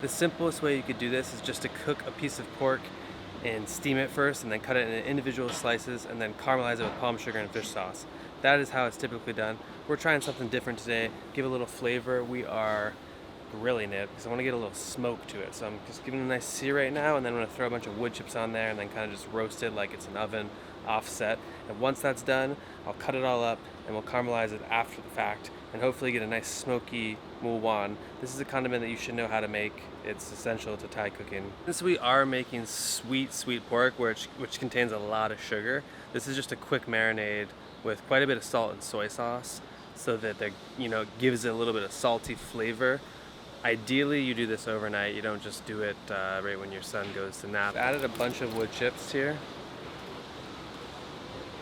The simplest way you could do this is just to cook a piece of pork and steam it first and then cut it into individual slices and then caramelize it with palm sugar and fish sauce. That is how it's typically done. We're trying something different today, give a little flavor. We are grilling it because I want to get a little smoke to it. So I'm just giving it a nice sear right now, and then I'm going to throw a bunch of wood chips on there and then kind of just roast it like it's an oven offset. And once that's done, I'll cut it all up and we'll caramelize it after the fact and hopefully get a nice smoky mul wan. This is a condiment that you should know how to make. It's essential to Thai cooking. Since we are making sweet pork, which contains a lot of sugar, this is just a quick marinade with quite a bit of salt and soy sauce so that it gives it a little bit of salty flavor. Ideally, you do this overnight. You don't just do it right when your son goes to nap. I've added a bunch of wood chips here.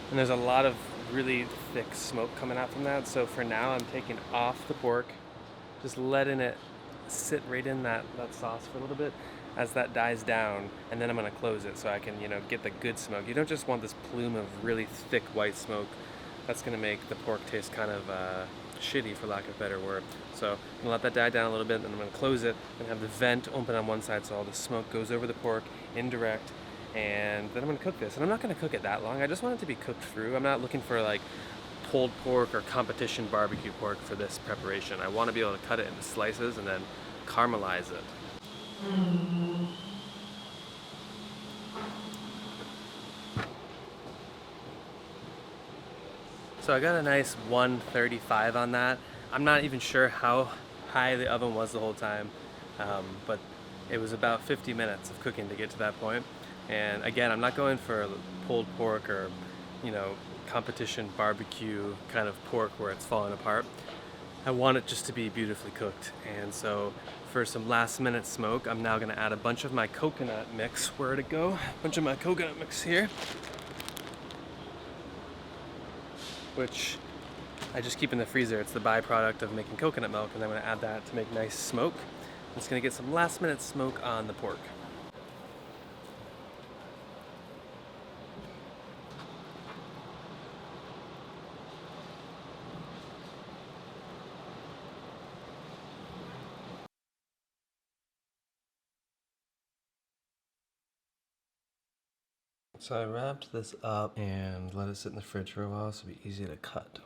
And there's a lot of really thick smoke coming out from that. So for now, I'm taking off the pork, just letting it sit right in that sauce for a little bit as that dies down. And then I'm gonna close it so I can, get the good smoke. You don't just want this plume of really thick white smoke. That's gonna make the pork taste kind of shitty, for lack of a better word. So I'm gonna let that die down a little bit, then I'm gonna close it and have the vent open on one side so all the smoke goes over the pork, indirect, and then I'm gonna cook this. And I'm not gonna cook it that long. I just want it to be cooked through. I'm not looking for like pulled pork or competition barbecue pork for this preparation. I wanna be able to cut it into slices and then caramelize it. So I got a nice 135 on that. I'm not even sure how high the oven was the whole time, but it was about 50 minutes of cooking to get to that point. And again, I'm not going for pulled pork or, competition barbecue kind of pork where it's falling apart. I want it just to be beautifully cooked. And so for some last minute smoke, I'm now gonna add a bunch of my coconut mix. Where'd it go? A bunch of my coconut mix here, which I just keep in the freezer. It's the byproduct of making coconut milk, and I'm gonna add that to make nice smoke. I'm just gonna get some last minute smoke on the pork. So I wrapped this up and let it sit in the fridge for a while so it'll be easy to cut.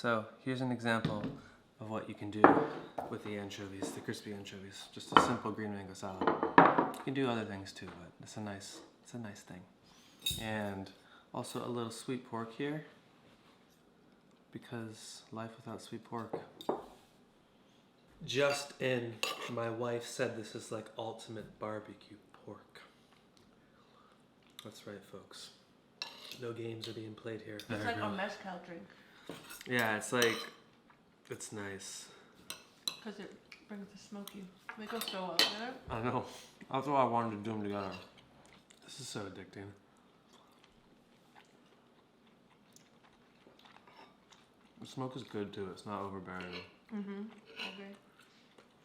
So here's an example of what you can do with the anchovies, the crispy anchovies. Just a simple green mango salad. You can do other things too, but it's a nice thing. And also a little sweet pork here, because life without sweet pork. Just in, my wife said this is like ultimate barbecue pork. That's right, folks. No games are being played here. It's like a mezcal drink. Yeah, it's like, it's nice. Because it brings the smoky. They go so well together. I know. That's why I wanted to do them together. This is so addicting. The smoke is good too. It's not overbearing. Okay.